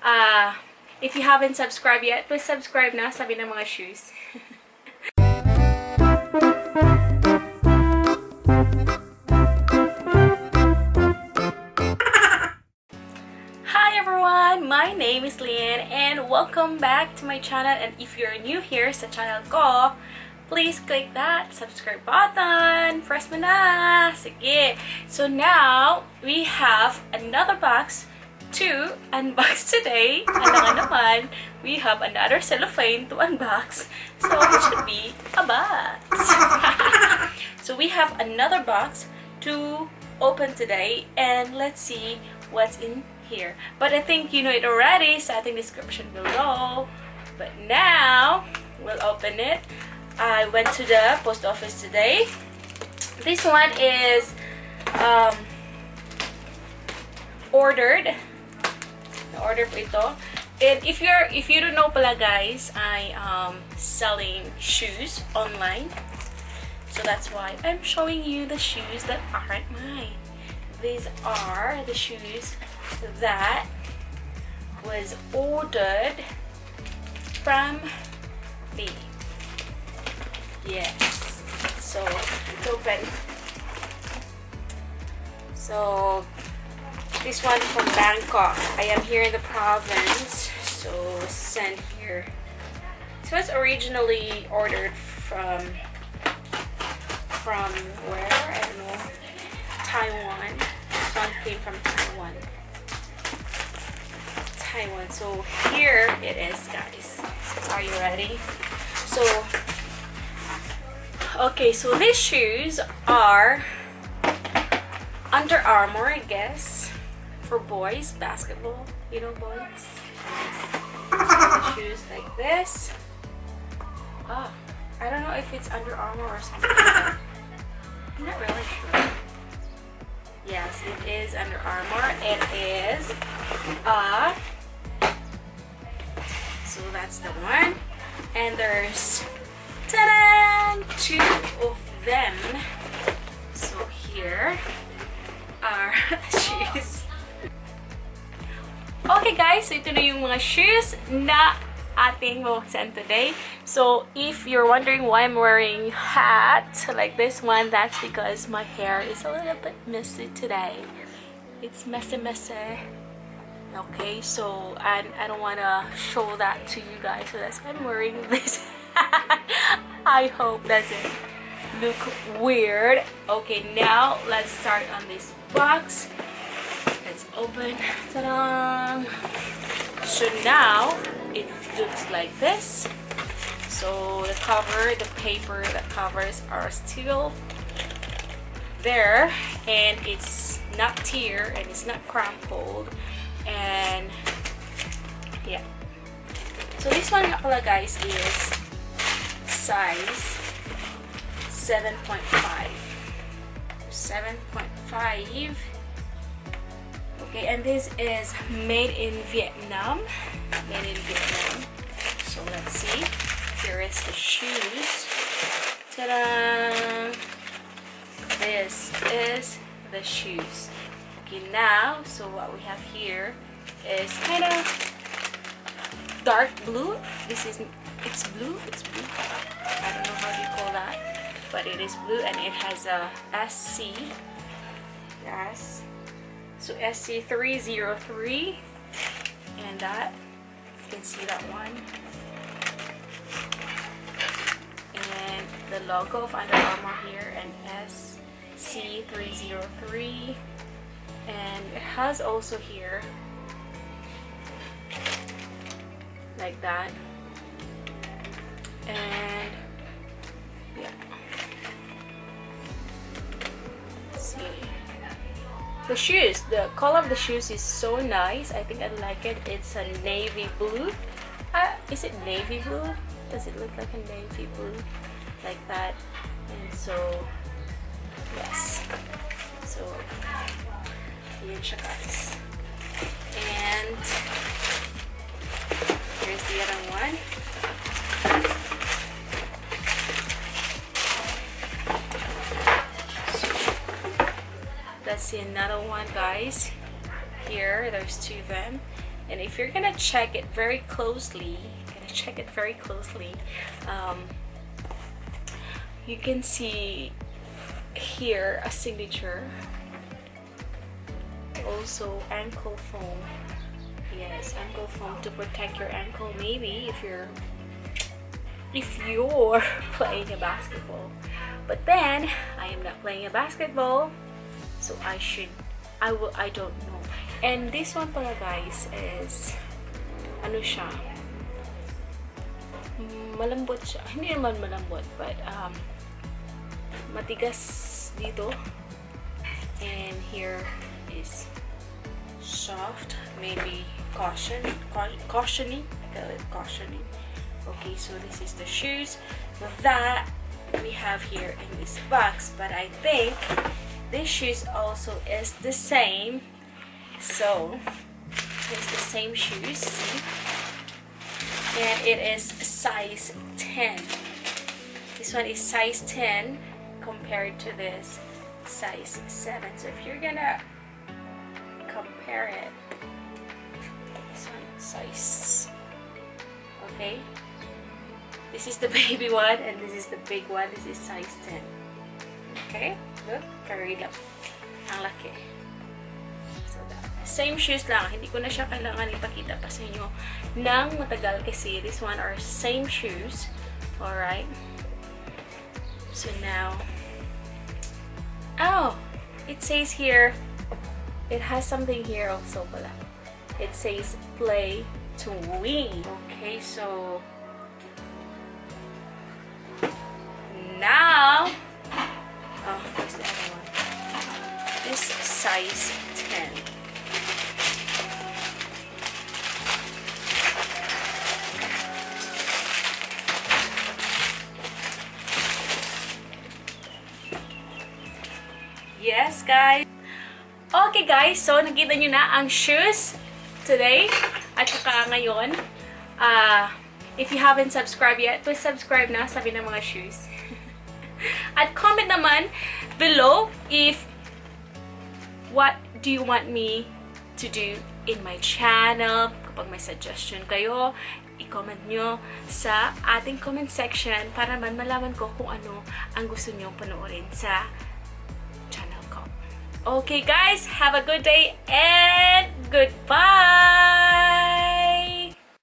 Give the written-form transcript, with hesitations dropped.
If you haven't subscribed yet, please subscribe na, sabi ng mga shoes. Hi everyone! My name is Lian and welcome back to my channel. And if you're new here sa channel ko, please click that subscribe button. Press mo na. Sige. So now, we have another box to unbox today. Alam naman, we have another cellophane to unbox. So it should be a box. So we have another box to open today. And let's see what's in here. But I think you know it already sa ating description below. But now, we'll open it. I went to the post office today. This one is ordered. Na-order po ito. And if you don't know pala guys, I am selling shoes online. So that's why I'm showing you the shoes that aren't mine. These are the shoes that was ordered from me. Yes. So, it's open. So, this one from Bangkok. I am here in the province. So, sent here. So, it's originally ordered from where? I don't know. Taiwan. This one came from Taiwan. So, here it is, guys. Are you ready? So, okay, so these shoes are UnderArmour, I guess, for boys, basketball, you know, boys. So the shoes like this. Oh, I don't know if it's UnderArmour or something like that. I'm not really sure. Yes, it is UnderArmour. It is so that's the one. And there's ta-da! 2 of them. So here are shoes. Okay guys, so ito na yung mga shoes na ating bubuksan today. So if you're wondering why I'm wearing hat like this one, that's because my hair is a little bit messy today. It's messy. Okay, so I don't want to show that to you guys, so that's why I'm wearing this. I hope doesn't look weird. Okay, now let's start on this box. Let's open. Ta-da! So now it looks like this. So the cover, the paper that covers are still there, and it's not tear and it's not crumpled, and yeah. So this one guys is size 7.5. 7.5. Okay, and this is made in Vietnam. So let's see. Here is the shoes. Ta-da! This is the shoes. Okay, now, so what we have here is kind of dark blue. It's blue. I don't know how you call that, but it is blue, and it has a SC. Yes. So SC303, and that, you can see that one. And the logo of UnderArmour here, and SC303. And it has also here, like that. And yeah. Let's see. The shoes, the color of the shoes is so nice. I think I like it. It's a navy blue. Is it navy blue? Does it look like a navy blue? Like that. And so, yes. So, yun siya guys. And here's the other one. Let's see another one guys. Here, there's 2 of them. And if you're gonna check it very closely, you can see here a signature. Also ankle foam. Yes, ankle foam to protect your ankle, maybe if you're playing a basketball. But then I am not playing a basketball, so I don't know. And this one pala guys is ano siya, malambot siya. Hindi naman malambot, but matigas dito. And here is soft, maybe cushioning. Okay, so this is the shoes that we have here in this box, but I think this shoes also is the same. So it's the same shoes, see? And it is size 10. This one is size 10 compared to this size 7. So if you're gonna compare it, this one size, okay, this is the baby one and this is the big one. This is size 10. Okay, look, carry up ang laki. So that, same shoes lang, hindi ko na siya kailangan ipakita pa sa inyo ng matagal kasi this one are same shoes. Alright, so now, oh, it says here, it has something here also pala. It says play to win. Okay, so now, oh, where's the other one? This size 10. Yes, guys. Okay, guys. So, nakita nyo na ang shoes today. At saka ngayon, if you haven't subscribed yet, please subscribe na, sabi ng mga shoes. At comment naman below if what do you want me to do in my channel. Kapag may suggestion kayo, i-comment nyo sa ating comment section para man malaman ko kung ano ang gusto nyo panoorin sa channel ko. Okay guys, have a good day and goodbye!